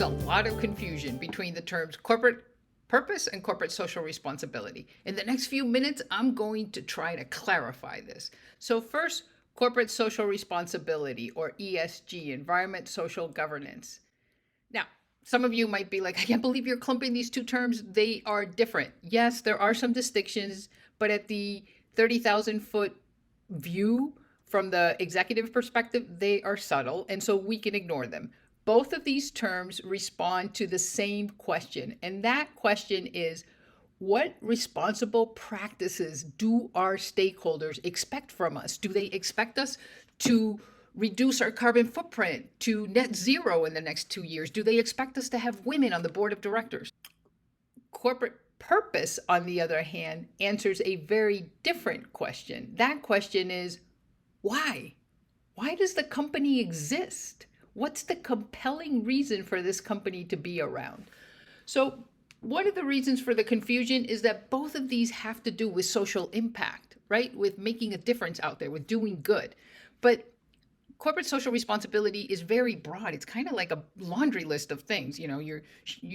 a lot of confusion between the terms corporate purpose and corporate social responsibility. In the next few minutes, I'm going to try to clarify this. So first, corporate social responsibility, or ESG, environment, social governance. Now, some of you might be like, I can't believe you're clumping these two terms. They are different. Yes, there are some distinctions, but at the 30,000-foot view from the executive perspective, they are subtle, and so we can ignore them. Both of these terms respond to the same question, and that question is, what responsible practices do our stakeholders expect from us? Do they expect us to reduce our carbon footprint to net zero in the next 2 years? Do they expect us to have women on the board of directors? Corporate purpose, on the other hand, answers a very different question. That question is, why? Why does the company exist? What's the compelling reason for this company to be around? So one of the reasons for the confusion is that both of these have to do with social impact, right? With making a difference out there, with doing good. But corporate social responsibility is very broad. It's kind of like a laundry list of things. You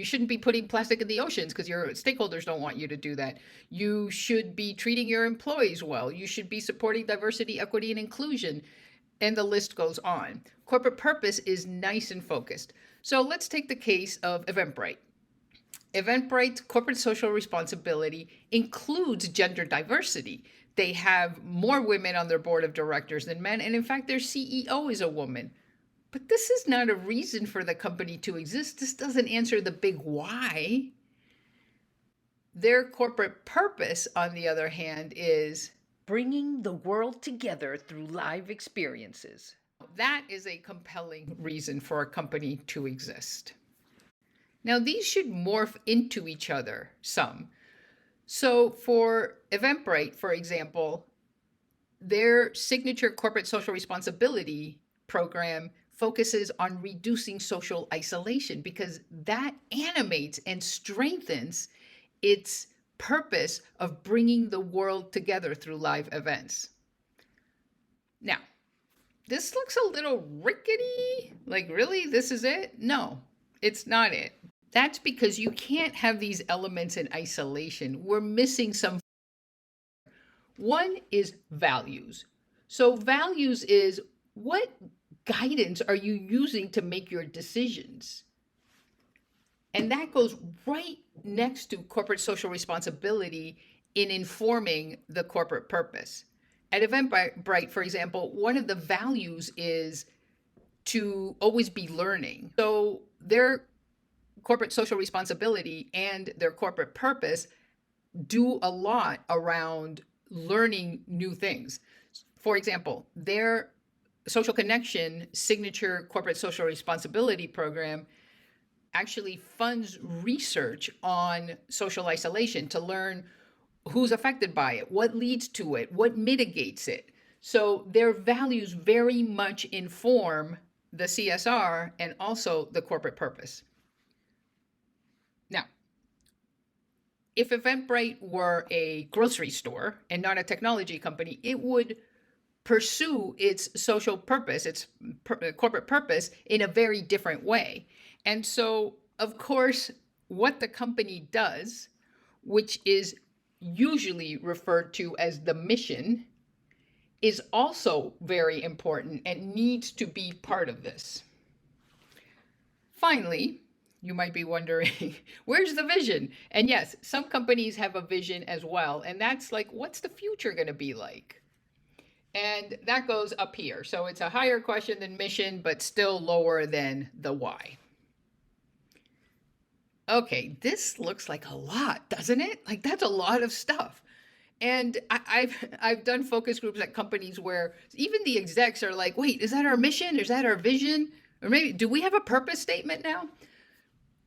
shouldn't be putting plastic in the oceans because your stakeholders don't want you to do that. You should be treating your employees well. You should be supporting diversity, equity, and inclusion. And the list goes on. Corporate purpose is nice and focused. So let's take the case of Eventbrite. Eventbrite's corporate social responsibility includes gender diversity. They have more women on their board of directors than men, and in fact, their CEO is a woman. But this is not a reason for the company to exist. This doesn't answer the big why. Their corporate purpose, on the other hand, is bringing the world together through live experiences. That is a compelling reason for a company to exist. Now, these should morph into each other some. So for Eventbrite, for example, their signature corporate social responsibility program focuses on reducing social isolation because that animates and strengthens its purpose of bringing the world together through live events. Now, this looks a little rickety. Like, really? This is it? No, it's not it. That's because you can't have these elements in isolation. We're missing some. One is values. So values is, what guidance are you using to make your decisions? And that goes right next to corporate social responsibility in informing the corporate purpose. At Eventbrite, for example, one of the values is to always be learning. So their corporate social responsibility and their corporate purpose do a lot around learning new things. For example, their Social Connection signature corporate social responsibility program actually funds research on social isolation to learn who's affected by it, what leads to it, what mitigates it. So their values very much inform the CSR and also the corporate purpose. Now, if Eventbrite were a grocery store and not a technology company, it would pursue its social purpose, its corporate purpose, in a very different way. And so, of course, what the company does, which is usually referred to as the mission, is also very important and needs to be part of this. Finally, you might be wondering, where's the vision? And yes, some companies have a vision as well. And that's like, what's the future going to be like? And that goes up here. So it's a higher question than mission, but still lower than the why. Okay, this looks like a lot, doesn't it? Like, that's a lot of stuff. And I've done focus groups at companies where even the execs are like, wait, is that our mission? Is that our vision? Or maybe, do we have a purpose statement now?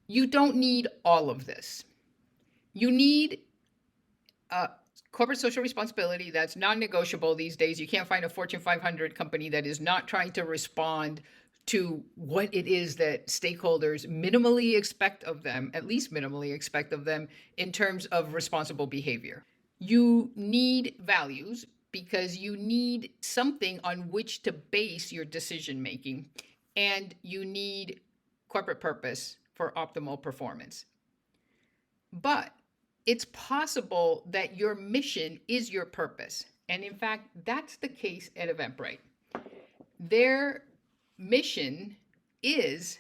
You don't need all of this. You need corporate social responsibility that's non-negotiable these days. You can't find a Fortune 500 company that is not trying to respond to what it is that stakeholders minimally expect of them, at least minimally expect of them, in terms of responsible behavior. You need values because you need something on which to base your decision making, and you need corporate purpose for optimal performance. But it's possible that your mission is your purpose. And in fact, that's the case at Eventbrite. Their mission is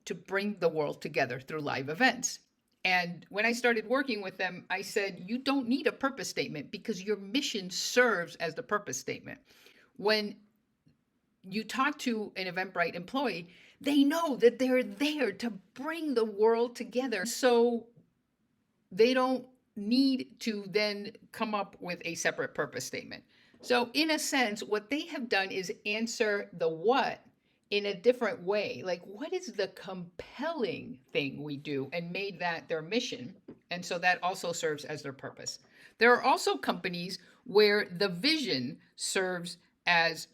to bring the world together through live events. And when I started working with them, I said, you don't need a purpose statement because your mission serves as the purpose statement. When you talk to an Eventbrite employee, they know that they're there to bring the world together. So they don't need to then come up with a separate purpose statement. So in a sense, what they have done is answer the what in a different way. Like, what is the compelling thing we do, and made that their mission. And so that also serves as their purpose. There are also companies where the vision serves as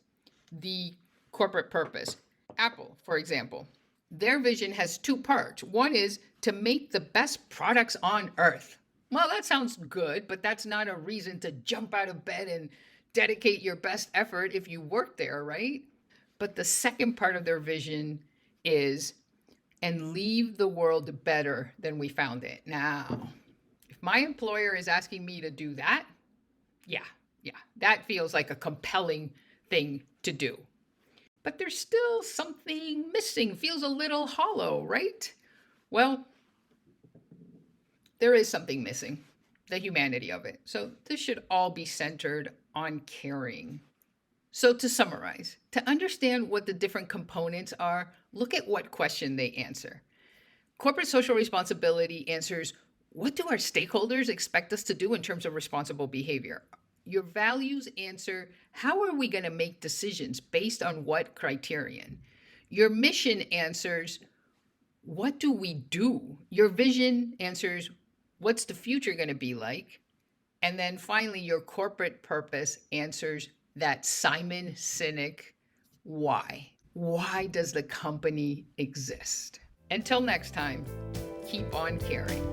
the corporate purpose. Apple, for example, their vision has two parts. One is to make the best products on earth. Well, that sounds good, but that's not a reason to jump out of bed and dedicate your best effort if you work there, right? But the second part of their vision is, and leave the world better than we found it. Now, if my employer is asking me to do that, yeah, that feels like a compelling thing to do. But there's still something missing, feels a little hollow, right? Well, there is something missing, the humanity of it. So this should all be centered on caring. So to summarize, to understand what the different components are, look at what question they answer. Corporate social responsibility answers, what do our stakeholders expect us to do in terms of responsible behavior? Your values answer, how are we going to make decisions based on what criterion? Your mission answers, what do we do? Your vision answers, what's the future going to be like? And then finally, your corporate purpose answers that Simon Sinek why. Why does the company exist? Until next time, keep on caring.